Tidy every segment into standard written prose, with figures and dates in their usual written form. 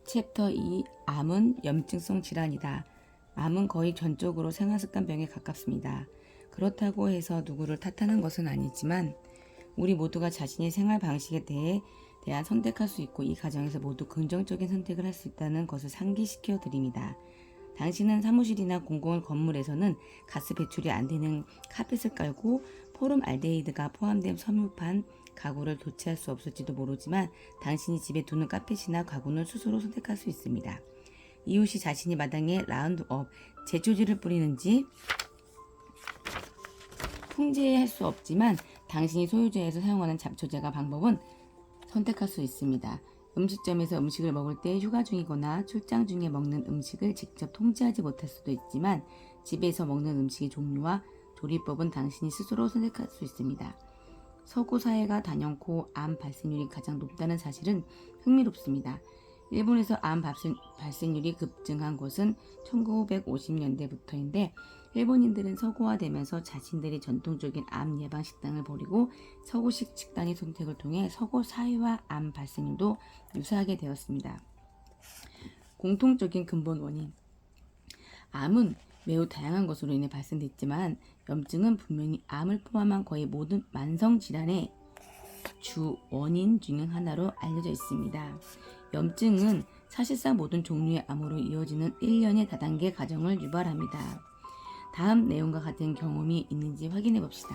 챕터 2. 암은 염증성 질환이다. 암은 거의 전적으로 생활습관병에 가깝습니다. 그렇다고 해서 누구를 탓하는 것은 아니지만 우리 모두가 자신의 생활 방식에 대한 선택할 수 있고 이 과정에서 모두 긍정적인 선택을 할 수 있다는 것을 상기시켜 드립니다. 당신은 사무실이나 공공 건물에서는 가스 배출이 안 되는 카펫을 깔고 포름알데히드가 포함된 섬유판 가구를 교체할 수 없을지도 모르지만 당신이 집에 두는 카펫이나 가구는 스스로 선택할 수 있습니다. 이웃이 자신이 마당에 라운드업, 제초제를 뿌리는지 통제할 수 없지만 당신이 소유주에서 사용하는 잡초제가 방법은 선택할 수 있습니다. 음식점에서 음식을 먹을 때 휴가 중이거나 출장 중에 먹는 음식을 직접 통제하지 못할 수도 있지만 집에서 먹는 음식의 종류와 조리법은 당신이 스스로 선택할 수 있습니다. 서구 사회가 단연코 암 발생률이 가장 높다는 사실은 흥미롭습니다. 일본에서 암 발생률이 급증한 것은 1950년대부터인데 일본인들은 서구화되면서 자신들의 전통적인 암 예방 식단을 버리고 서구식 식단의 선택을 통해 서구 사회와 암 발생률도 유사하게 되었습니다. 공통적인 근본 원인. 암은 매우 다양한 것으로 인해 발생됐지만 염증은 분명히 암을 포함한 거의 모든 만성 질환의 주 원인 중 하나로 알려져 있습니다. 염증은 사실상 모든 종류의 암으로 이어지는 일련의 다단계 과정을 유발합니다. 다음 내용과 같은 경험이 있는지 확인해 봅시다.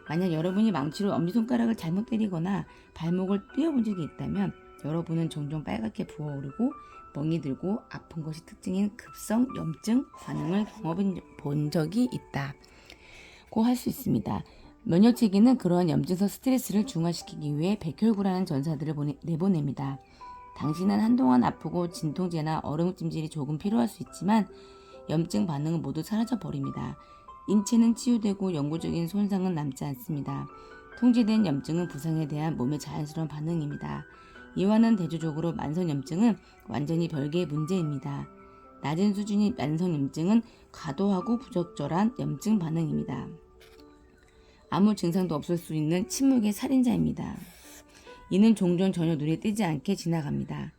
만약 여러분이 망치로 엄지손가락을 잘못 때리거나 발목을 띄어본 적이 있다면 여러분은 종종 빨갛게 부어오르고 멍이 들고 아픈 것이 특징인 급성 염증 반응을 경험해 본 적이 있다고 할 수 있습니다. 면역체계는 그러한 염증성 스트레스를 중화시키기 위해 백혈구라는 전사들을 내보냅니다. 당신은 한동안 아프고 진통제나 얼음찜질이 조금 필요할 수 있지만 염증 반응은 모두 사라져 버립니다. 인체는 치유되고 영구적인 손상은 남지 않습니다. 통제된 염증은 부상에 대한 몸의 자연스러운 반응입니다. 이와는 대조적으로 만성염증은 완전히 별개의 문제입니다. 낮은 수준의 만성염증은 과도하고 부적절한 염증 반응입니다. 아무 증상도 없을 수 있는 침묵의 살인자입니다. 이는 종종 전혀 눈에 띄지 않게 지나갑니다.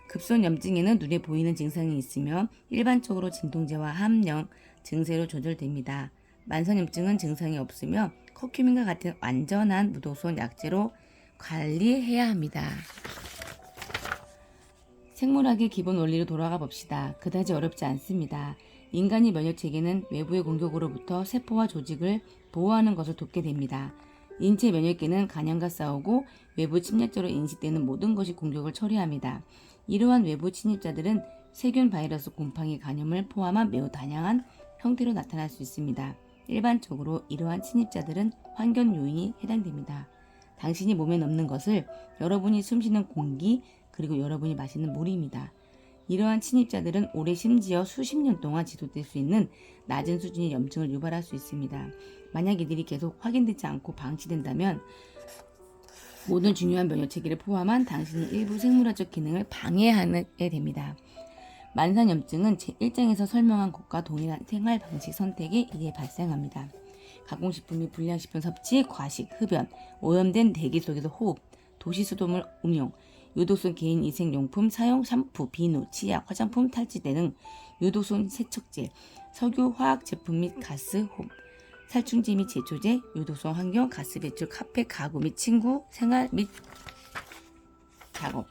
급성 염증에는 눈에 보이는 증상이 있으며 일반적으로 진통제와 함량 증세로 조절됩니다. 만성염증은 증상이 없으며 커큐민과 같은 완전한 무독성 약제로 관리해야 합니다. 생물학의 기본 원리로 돌아가 봅시다. 그다지 어렵지 않습니다. 인간의 면역체계는 외부의 공격으로부터 세포와 조직을 보호하는 것을 돕게 됩니다. 인체 면역계는 간염과 싸우고 외부 침략자로 인식되는 모든 것이 공격을 처리합니다. 이러한 외부 침입자들은 세균, 바이러스, 곰팡이, 간염을 포함한 매우 다양한 형태로 나타날 수 있습니다. 일반적으로 이러한 침입자들은 환경 요인이 해당됩니다. 당신이 몸에 넣는 것을 여러분이 숨쉬는 공기 그리고 여러분이 마시는 물입니다. 이러한 침입자들은 오래 심지어 수십 년 동안 지속될 수 있는 낮은 수준의 염증을 유발할 수 있습니다. 만약 이들이 계속 확인되지 않고 방치된다면 모든 중요한 면역체계를 포함한 당신의 일부 생물학적 기능을 방해하게 됩니다. 만성염증은 제1장에서 설명한 것과 동일한 생활 방식 선택에 의해 발생합니다. 가공식품 및 불량식품 섭취, 과식, 흡연, 오염된 대기 속에서 호흡, 도시수돗물 음용, 유독성 개인위생용품 사용, 샴푸, 비누, 치약, 화장품, 탈취 등 유독성 세척제, 석유, 화학제품 및 가스, 홈, 살충제 및 제초제, 유독성 환경, 가스 배출, 카페, 가구 및 친구, 생활 및 작업.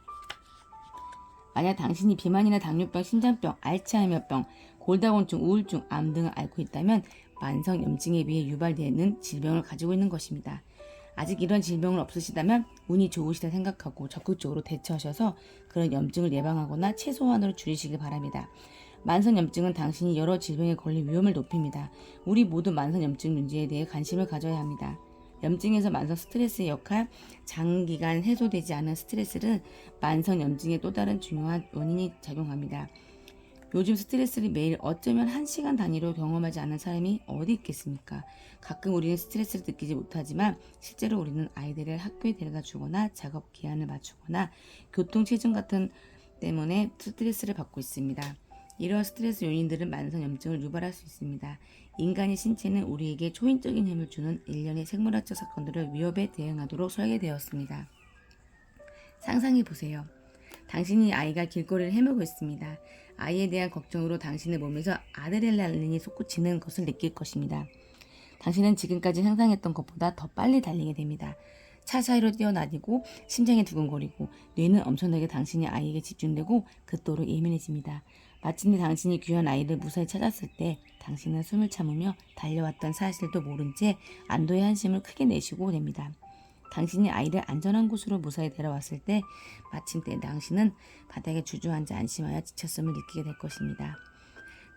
만약 당신이 비만이나 당뇨병, 심장병, 알츠하이머병, 골다공증, 우울증, 암 등을 앓고 있다면 만성 염증에 비해 유발되는 질병을 가지고 있는 것입니다. 아직 이런 질병은 없으시다면 운이 좋으시다 생각하고 적극적으로 대처하셔서 그런 염증을 예방하거나 최소한으로 줄이시길 바랍니다. 만성염증은 당신이 여러 질병에 걸릴 위험을 높입니다. 우리 모두 만성염증 문제에 대해 관심을 가져야 합니다. 염증에서 만성 스트레스의 역할, 장기간 해소되지 않은 스트레스는 만성염증의 또 다른 중요한 원인이 작용합니다. 요즘 스트레스를 매일 어쩌면 1시간 단위로 경험하지 않은 사람이 어디 있겠습니까? 가끔 우리는 스트레스를 느끼지 못하지만 실제로 우리는 아이들을 학교에 데려다 주거나 작업 기한을 맞추거나 교통체증 같은 때문에 스트레스를 받고 있습니다. 이러한 스트레스 요인들은 만성염증을 유발할 수 있습니다. 인간의 신체는 우리에게 초인적인 힘을 주는 일련의 생물학적 사건들을 위협에 대응하도록 설계되었습니다. 상상해 보세요. 당신이 아이가 길거리를 헤매고 있습니다. 아이에 대한 걱정으로 당신의 몸에서 아드레날린이 솟구치는 것을 느낄 것입니다. 당신은 지금까지 상상했던 것보다 더 빨리 달리게 됩니다. 차 사이로 뛰어다니고 심장이 두근거리고 뇌는 엄청나게 당신의 아이에게 집중되고 극도로 예민해집니다. 마침내 당신이 귀한 아이를 무사히 찾았을 때 당신은 숨을 참으며 달려왔던 사실도 모른 채 안도의 한심을 크게 내쉬고 됩니다. 당신이 아이를 안전한 곳으로 무사히 데려왔을 때 마침내 당신은 바닥에 주저앉아 안심하여 지쳤음을 느끼게 될 것입니다.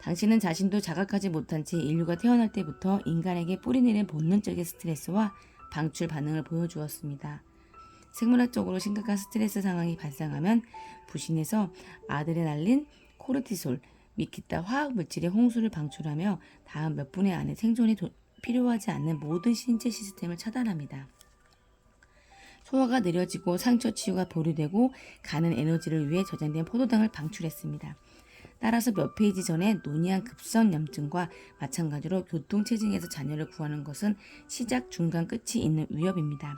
당신은 자신도 자각하지 못한 채 인류가 태어날 때부터 인간에게 뿌리내린 본능적인 스트레스와 방출 반응을 보여주었습니다. 생물학적으로 심각한 스트레스 상황이 발생하면 부신에서 아드레날린, 코르티솔, 및 기타 화학 물질의 홍수를 방출하며 다음 몇 분의 안에 생존이 필요하지 않는 모든 신체 시스템을 차단합니다. 소화가 느려지고 상처 치유가 보류되고 가는 에너지를 위해 저장된 포도당을 방출했습니다. 따라서 몇 페이지 전에 논의한 급성염증과 마찬가지로 교통체증에서 자녀를 구하는 것은 시작, 중간, 끝이 있는 위협입니다.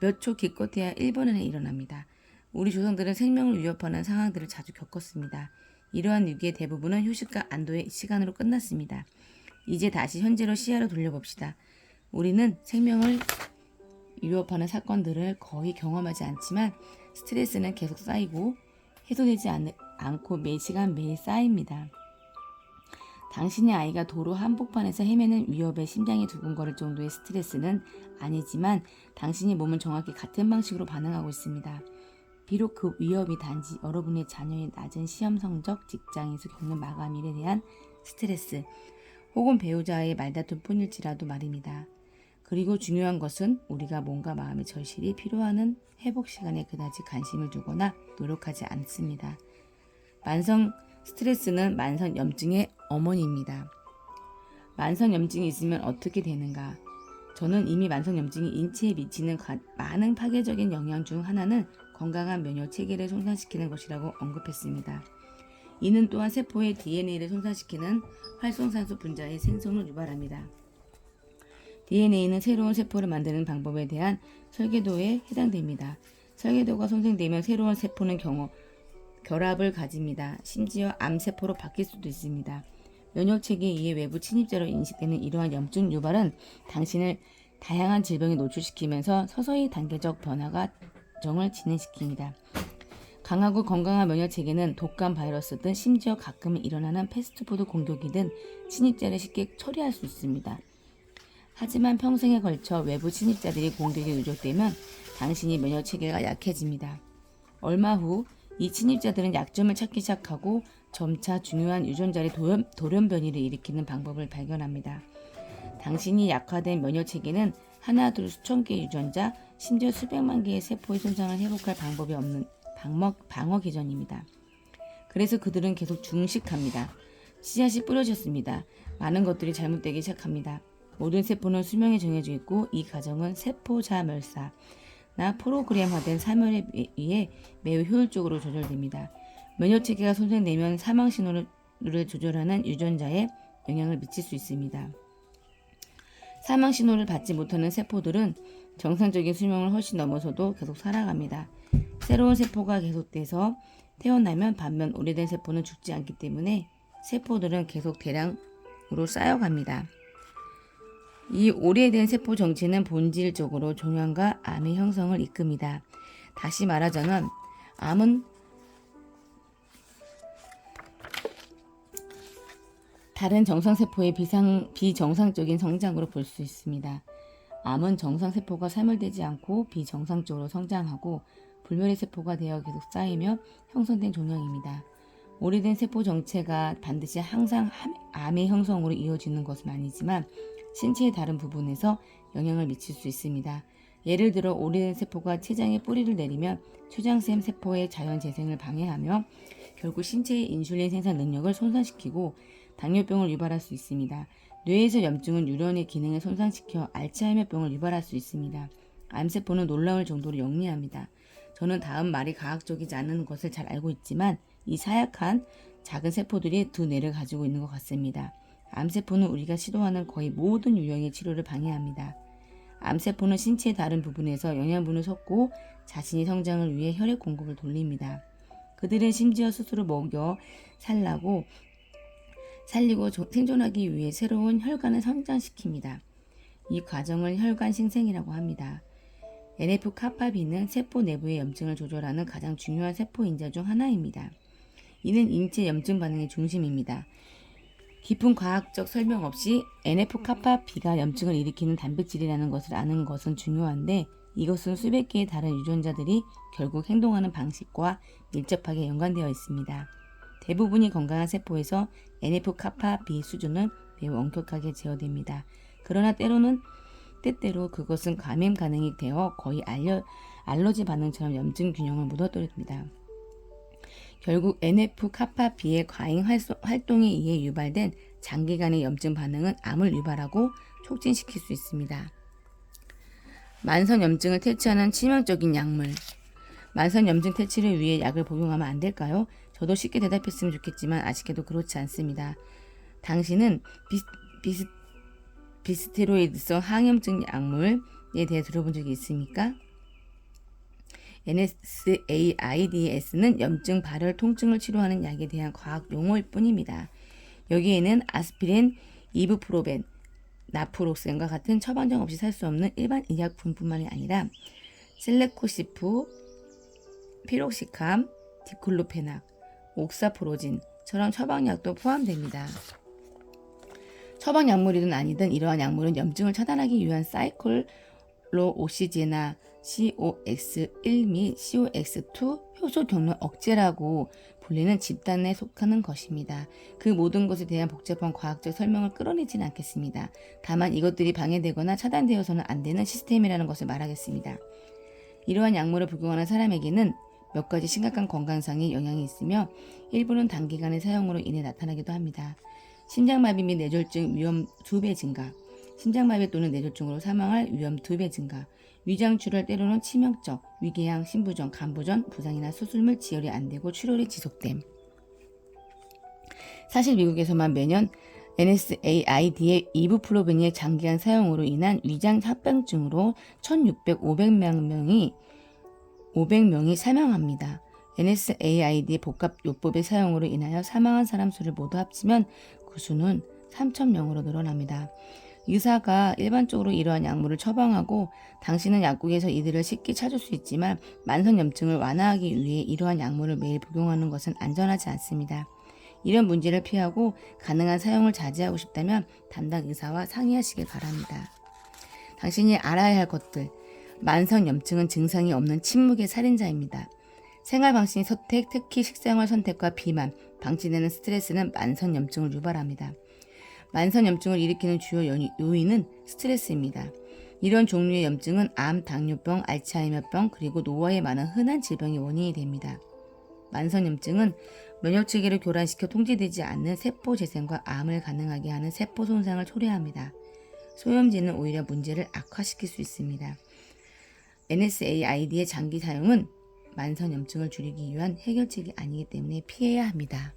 몇 초 기껏해야 1분 안에 일어납니다. 우리 조상들은 생명을 위협하는 상황들을 자주 겪었습니다. 이러한 위기의 대부분은 휴식과 안도의 시간으로 끝났습니다. 이제 다시 현재로 시야를 돌려봅시다. 우리는 생명을 위협하는 사건들을 거의 경험하지 않지만 스트레스는 계속 쌓이고 해소되지 않고 매 시간 매일 쌓입니다. 당신의 아이가 도로 한복판에서 헤매는 위협에 심장이 두근거릴 정도의 스트레스는 아니지만 당신의 몸은 정확히 같은 방식으로 반응하고 있습니다. 비록 그 위협이 단지 여러분의 자녀의 낮은 시험 성적, 직장에서 겪는 마감일에 대한 스트레스 혹은 배우자의 말다툼 뿐일지라도 말입니다. 그리고 중요한 것은 우리가 몸과 마음의 절실히 필요하는 회복 시간에 그다지 관심을 두거나 노력하지 않습니다. 만성 스트레스는 만성 염증의 어머니입니다. 만성 염증이 있으면 어떻게 되는가? 저는 이미 만성 염증이 인체에 미치는 많은 파괴적인 영향 중 하나는 건강한 면역 체계를 손상시키는 것이라고 언급했습니다. 이는 또한 세포의 DNA를 손상시키는 활성산소 분자의 생성을 유발합니다. DNA는 새로운 세포를 만드는 방법에 대한 설계도에 해당됩니다. 설계도가 손상되면 새로운 세포는 결합을 가집니다. 심지어 암세포로 바뀔 수도 있습니다. 면역체계에 의해 외부 침입자로 인식되는 이러한 염증 유발은 당신을 다양한 질병에 노출시키면서 서서히 단계적 변화가 정을 진행시킵니다. 강하고 건강한 면역체계는 독감 바이러스든 심지어 가끔은 일어나는 패스트푸드 공격이든 침입자를 쉽게 처리할 수 있습니다. 하지만 평생에 걸쳐 외부 침입자들이 공격이 누적되면 당신이 면역체계가 약해집니다. 얼마 후 이 침입자들은 약점을 찾기 시작하고 점차 중요한 유전자의 돌연변이를 일으키는 방법을 발견합니다. 당신이 약화된 면역체계는 하나, 둘, 수천 개의 유전자, 심지어 수백만 개의 세포의 손상을 회복할 방법이 없는 방어 기전입니다. 그래서 그들은 계속 중식합니다. 씨앗이 뿌려졌습니다. 많은 것들이 잘못되기 시작합니다. 모든 세포는 수명이 정해져 있고 이 과정은 세포자멸사나 프로그램화된 사멸에 의해 매우 효율적으로 조절됩니다. 면역체계가 손상되면 사망신호를 조절하는 유전자에 영향을 미칠 수 있습니다. 사망신호를 받지 못하는 세포들은 정상적인 수명을 훨씬 넘어서도 계속 살아갑니다. 새로운 세포가 계속돼서 태어나면 반면 오래된 세포는 죽지 않기 때문에 세포들은 계속 대량으로 쌓여갑니다. 이 오래된 세포 정체는 본질적으로 종양과 암의 형성을 이끕니다. 다시 말하자면 암은 다른 정상세포의 비정상적인 성장으로 볼 수 있습니다. 암은 정상세포가 사멸되지 않고 비정상적으로 성장하고 불멸의 세포가 되어 계속 쌓이며 형성된 종양입니다. 오래된 세포 정체가 반드시 항상 암의 형성으로 이어지는 것은 아니지만 신체의 다른 부분에서 영향을 미칠 수 있습니다. 예를 들어 오래된 세포가 췌장에 뿌리를 내리면 췌장샘 세포의 자연 재생을 방해하며 결국 신체의 인슐린 생산 능력을 손상시키고 당뇨병을 유발할 수 있습니다. 뇌에서 염증은 유전의 기능을 손상시켜 알츠하이머병을 유발할 수 있습니다. 암세포는 놀라울 정도로 영리합니다. 저는 다음 말이 과학적이지 않은 것을 잘 알고 있지만 이 사약한 작은 세포들이 두 뇌를 가지고 있는 것 같습니다. 암세포는 우리가 시도하는 거의 모든 유형의 치료를 방해합니다. 암세포는 신체의 다른 부분에서 영양분을 섞고 자신의 성장을 위해 혈액 공급을 돌립니다. 그들은 심지어 스스로 먹여 살리고 생존하기 위해 새로운 혈관을 성장시킵니다. 이 과정을 혈관 sinh 생이라고 합니다. NF-kappaB는 세포 내부의 염증을 조절하는 가장 중요한 세포 인자 중 하나입니다. 이는 인체 염증 반응의 중심입니다. 깊은 과학적 설명 없이 NF-kappaB가 염증을 일으키는 단백질이라는 것을 아는 것은 중요한데, 이것은 수백 개의 다른 유전자들이 결국 행동하는 방식과 밀접하게 연관되어 있습니다. 대부분이 건강한 세포에서 NF-kappaB 수준은 매우 엄격하게 제어됩니다. 그러나 때때로 그것은 감염 가능이 되어 거의 알러지 반응처럼 염증 균형을 무너뜨립니다. 결국 NF-kappaB의 과잉 활동에 의해 유발된 장기간의 염증 반응은 암을 유발하고 촉진시킬 수 있습니다. 만성 염증을 퇴치하는 치명적인 약물. 만성 염증 퇴치를 위해 약을 복용하면 안 될까요? 저도 쉽게 대답했으면 좋겠지만 아쉽게도 그렇지 않습니다. 당신은 비스테로이드성 항염증 약물에 대해 들어본 적이 있습니까? NSAIDs는 염증, 발열, 통증을 치료하는 약에 대한 과학 용어일 뿐입니다. 여기에는 아스피린, 이부프로벤, 나프록센과 같은 처방전 없이 살 수 없는 일반 의약품뿐만이 아니라 셀레코시프, 피록시캄, 디클로페낙, 옥사프로진처럼 처방약도 포함됩니다. 처방약물이든 아니든 이러한 약물은 염증을 차단하기 위한 사이클로오시제나 COX1 및 COX2 효소 경로 억제라고 불리는 집단에 속하는 것입니다. 그 모든 것에 대한 복잡한 과학적 설명을 끌어내지는 않겠습니다. 다만 이것들이 방해되거나 차단되어서는 안 되는 시스템이라는 것을 말하겠습니다. 이러한 약물을 복용하는 사람에게는 몇 가지 심각한 건강상의 영향이 있으며 일부는 단기간의 사용으로 인해 나타나기도 합니다. 심장마비 및 뇌졸중 위험 2배 증가, 심장마비 또는 뇌졸중으로 사망할 위험 2배 증가, 위장출혈 때로는 치명적, 위궤양, 신부전, 간부전, 부상이나 수술물 지혈이 안되고 출혈이 지속됨. 사실 미국에서만 매년 NSAID의 이부프로벤의 장기간 사용으로 인한 위장 합병증으로 1,600, 500명이 사망합니다. NSAID 복합요법의 사용으로 인하여 사망한 사람 수를 모두 합치면 그 수는 3,000명으로 늘어납니다. 의사가 일반적으로 이러한 약물을 처방하고 당신은 약국에서 이들을 쉽게 찾을 수 있지만 만성 염증을 완화하기 위해 이러한 약물을 매일 복용하는 것은 안전하지 않습니다. 이런 문제를 피하고 가능한 사용을 자제하고 싶다면 담당 의사와 상의하시길 바랍니다. 당신이 알아야 할 것들. 만성 염증은 증상이 없는 침묵의 살인자입니다. 생활방식의 선택, 특히 식생활 선택과 비만, 방치되는 스트레스는 만성 염증을 유발합니다. 만성 염증을 일으키는 주요 요인은 스트레스입니다. 이런 종류의 염증은 암, 당뇨병, 알츠하이머병, 그리고 노화에 많은 흔한 질병의 원인이 됩니다. 만성 염증은 면역체계를 교란시켜 통제되지 않는 세포 재생과 암을 가능하게 하는 세포 손상을 초래합니다. 소염제는 오히려 문제를 악화시킬 수 있습니다. NSAID의 장기 사용은 만성 염증을 줄이기 위한 해결책이 아니기 때문에 피해야 합니다.